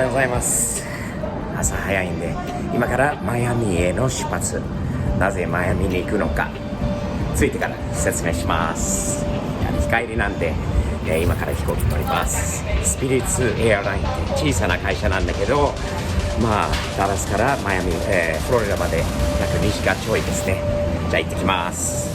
ございます。朝早いんで今からマイアミへの出発。なぜマイアミに行くのかついてから説明します。日帰りなんで、今から飛行機乗ります。スピリッツエアラインって小さな会社なんだけど、ダラスからマイアミ、フロリダまで約2時間ちょいですね。じゃあ行ってきます。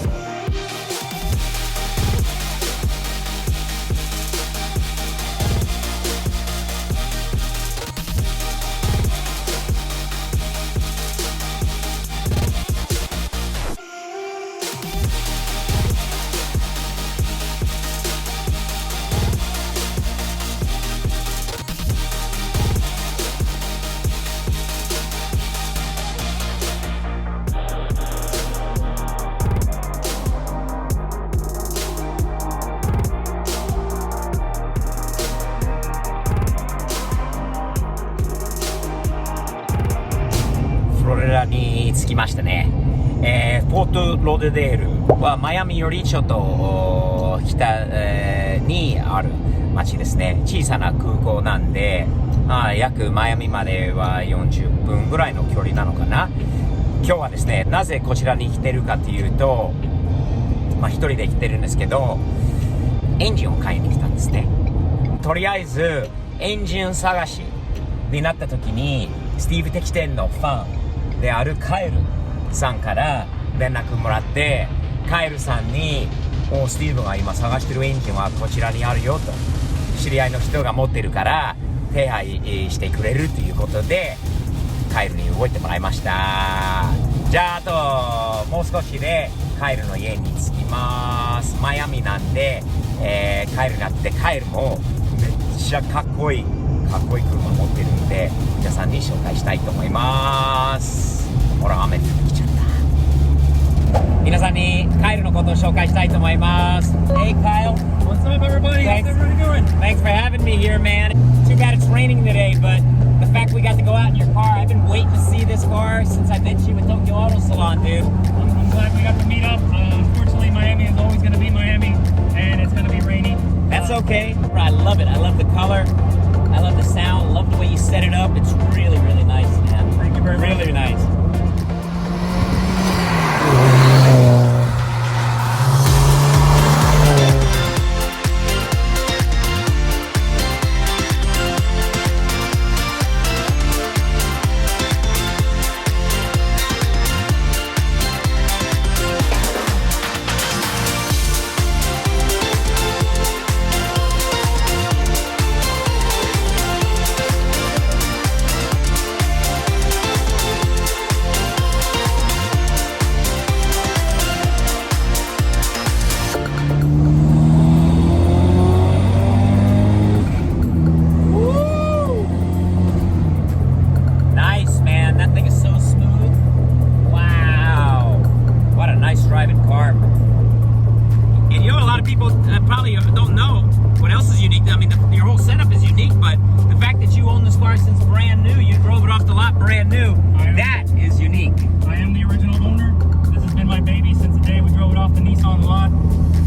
フロリダに着きましたね。ポートローデデールはマイアミよりちょっと北、にある町ですね。小さな空港なんで、約マイアミまでは40分ぐらいの距離なのかな。今日はですね、なぜこちらに来てるかというと、一人で来てるんですけど、エンジンを買いに来たんですね。とりあえずエンジン探しになった時に、スティーブ的店のファンであるカエルさんから連絡もらって、カエルさんにスティーブが今探してるエンジンはこちらにあるよと、知り合いの人が持ってるから手配してくれるということで、カエルに動いてもらいました。じゃああともう少しでカエルの家に着きます。マイアミなんで、カエルになって、カエルもめっちゃかっこいい車持ってるんで、皆さんに紹介したいと思います。ほら、雨降ってきちゃった。皆さんにカエルのことを紹介したいと思います。Hey Kyle, what's up everybody? How's everybody doing? Thanks for having me here, man. Too bad it's raining today, but the fact we got to go out in your car, I've been waiting to see this car since I met you at Tokyo Auto Salon, dude. I'm glad we got to meet up. Unfortunately, Miami is always going to be Miami, and it's going to be rainy. That's okay. I love it. I love the color. I love the sound. I love the way you set it up. It's really, really nice, man. Thank you very much. Really nice. Probably don't know what else is unique. I mean, your whole setup is unique, but the fact that you own this car since brand new, you drove it off the lot brand new, that is unique. I am the original owner. This has been my baby since the day we drove it off the Nissan lot.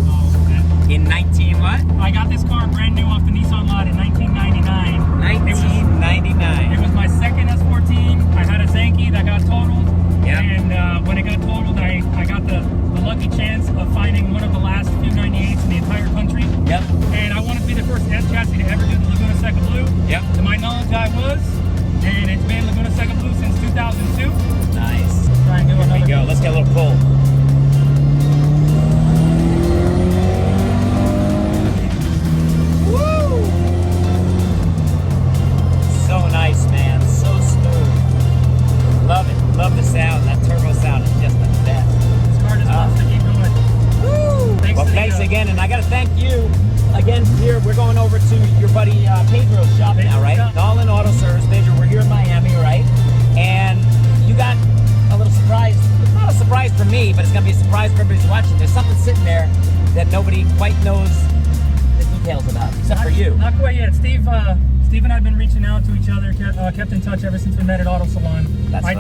So, in 19 what? I got this car brand new off the Nissan lot in 1999. 1999. It was my second S14. I had a Zenki that got totaled. Yep. And when it got totaled, I got the lucky chance of finding one of the last few 98s in the entire country. Yep. And I wanted to be the first S chassis to ever do the Laguna Seca Blue. Yep. To my knowledge, I was. And it's been Laguna Seca Blue since 2002. Nice. Try and do another. Here we go. Let's get a little pull. Woo! So nice, man. So smooth. Love it. Love the sound. That turbo sound is just the best. This car just wants to keep going. Woo! Thanks again, and I gotta thank you again. Here we're going over to your buddy Pedro's shop now, right? Nolan Auto Service. Pedro, we're here in Miami, right? And you got a little surprise. It's not a surprise for me, but it's gonna be a surprise for everybody who's watching. There's something sitting there that nobody quite knows the details about, except for you. Not quite yet. Steve and I have been reaching out to each other, kept in touch ever since we met at Auto Salon. That's right.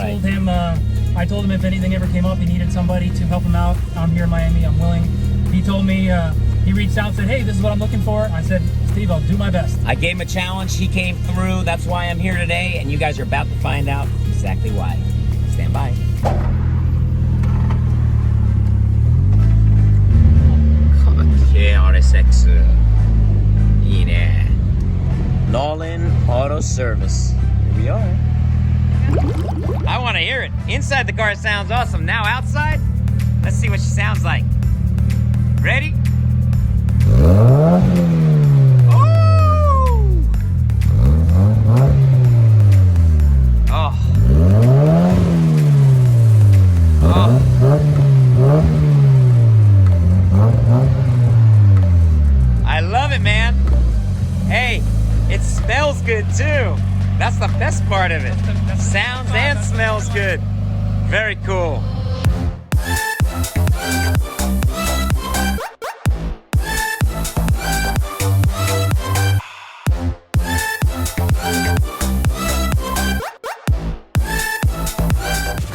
I told him if anything ever came up, he needed somebody to help him out. I'm here in Miami. I'm willing. He told me He reached out and said, hey, this is what I'm looking for. I said, Steve, I'll do my best. I gave him a challenge. He came through. That's why I'm here today. And you guys are about to find out exactly why. Stand by. KRSX. いいね。Nolan Auto Service. Here we are. I want to hear it. Inside the car sounds awesome. Now outside, let's see what she sounds like. Ready? Oh! Oh. Oh. I love it, man. Hey, it smells good too. That's the best part of it. Sounds and smells good. Very cool.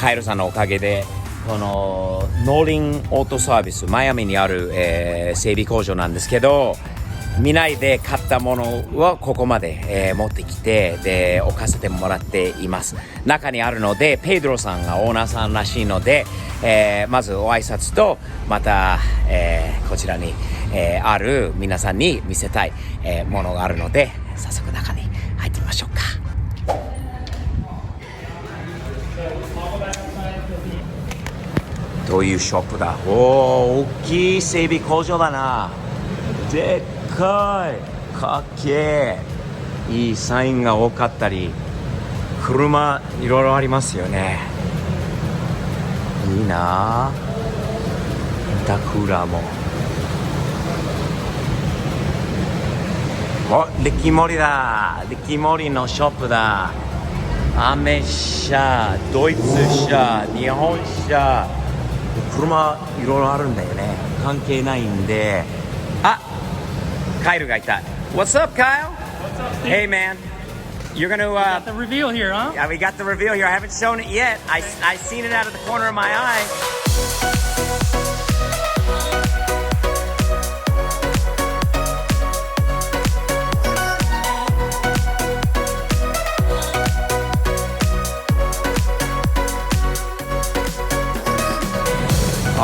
Kairo さんのおかげでこの農林オートサービスマイアミにある、整備工場なんですけど、見ないで買ったものをここまで、持ってきてで置かせてもらっています。中にあるのでペドロさんがオーナーさんらしいので、まずお挨拶とまた、こちらに、ある皆さんに見せたい、ものがあるので早速中に入ってみましょうか。どういうショップだ。おお、大きい整備工場だな。でっかい、かっけえ。いいサインが多かったり、車いろいろありますよね。いいな。ダクラも。お、デキモリだ。デキモリのショップだ。アメ車、ドイツ車、日本車。車いろいろあるんだよね。関係ないんで。あ、カイルがいた。What's up, Kyle? What's up, Steve? Hey, man. You're gonna. Got the reveal here, huh? Yeah, we got the reveal here. I haven't shown it yet. I seen it out of the corner of my eye.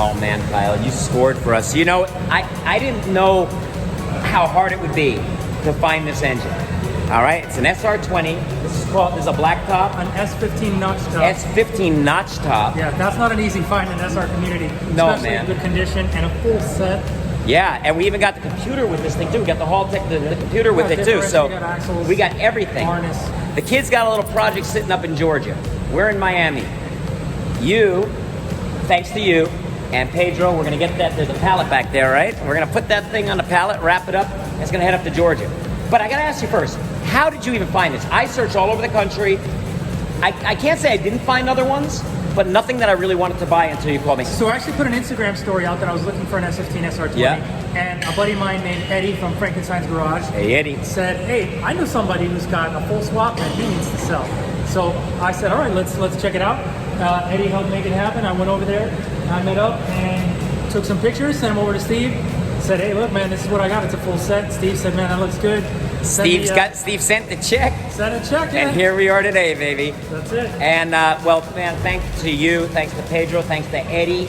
Oh man, Kyle, you scored for us. You know, I didn't know how hard it would be to find this engine. All right, it's an SR20. This is a black top. An S15 notch top. S15 notch top. Yeah, that's not an easy find in SR community. No, especially man. in good condition and a full set. Yeah, and we even got the computer with this thing too. We got the Haltech, the computer with it too. So we got axles, we got everything. Harness. The kids got a little project sitting up in Georgia. We're in Miami. You, thanks to you, and Pedro, we're gonna get that. There's a pallet back there, right? We're gonna put that thing on the pallet, wrap it up, and it's gonna head up to Georgia. But I gotta ask you first, how did you even find this? I searched all over the country. I can't say I didn't find other ones, but nothing that I really wanted to buy until you called me. So I actually put an Instagram story out that I was looking for an S15 SR20. Yeah. And a buddy of mine named Eddie from Frankenstein's Garage Hey, Eddie. said, hey, I know somebody who's got a full swap and he needs to sell. So I said, all right, let's check it out. Eddie helped make it happen. I went over there, I met up and took some pictures, sent them over to Steve. Said, hey, look, man, this is what I got. It's a full set. Steve said, man, that looks good. Steve sent the check. Sent a check, And here we are today, baby. That's it. And well, man, thanks to you, thanks to Pedro, thanks to Eddie,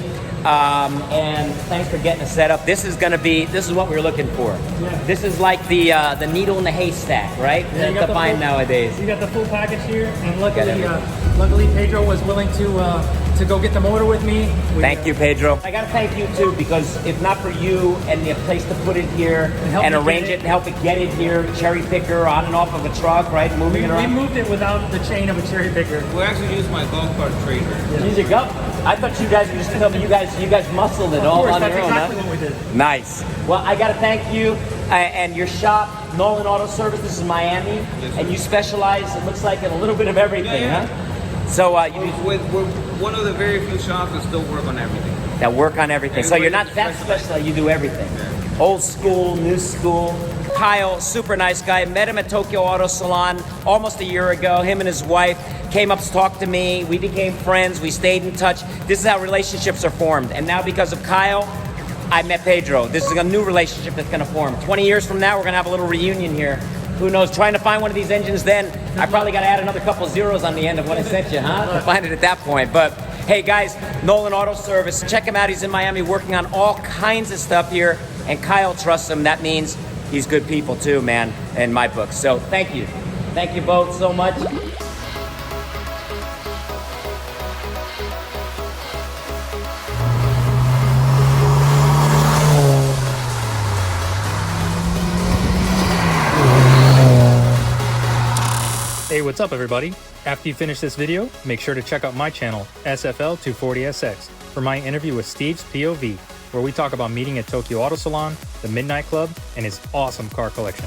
and thanks for getting us set up. This is what we were looking for. Yeah. This is like the needle in the haystack, right? Yeah, you got to find full- nowadays. You got the full package here, and Got everything. luckily Pedro was willing to go get the motor with me. Thank you, Pedro. I gotta thank you too, because if not for you and the place to put it here help and me arrange get it it. and help it get it here, cherry picker on and off of a truck, right? Moving it We around. moved it without the chain of a cherry picker. We actually use my golf cart trailer. Use your gut. I thought you guys were just telling me you guys muscled it Of all course, on that's your own, exactly huh? what we did. Nice. Well, I gotta thank you and your shop, Nolan Auto Service. This is Miami, Yes, and sir. you specialize. It looks like in a little bit of everything, Yeah, yeah. huh? So you We're one of the very few shops that still work on everything. that work on everything. So you're not Everybody that specializes. special. You do everything. Old school, new school. Kyle, super nice guy. Met him at Tokyo Auto Salon almost a year ago. Him and his wife came up to talk to me. We became friends. We stayed in touch. This is how relationships are formed. And now because of Kyle, I met Pedro. This is a new relationship that's gonna form. 20 years from now, we're gonna have a little reunion here. Who knows, trying to find one of these engines then, I probably gotta add another couple zeros on the end of what I sent you, huh? To find it at that point. But hey guys, Nolan Auto Service, check him out. He's in Miami working on all kinds of stuff here. And Kyle trusts him. That means he's good people too, man, in my book. So thank you. Thank you both so much. Hey, what's up everybody? After you finish this video, make sure to check out my channel, SFL240SX, for my interview with Steve's POV, where we talk about meeting at Tokyo Auto Salon, the Midnight Club, and his awesome car collection.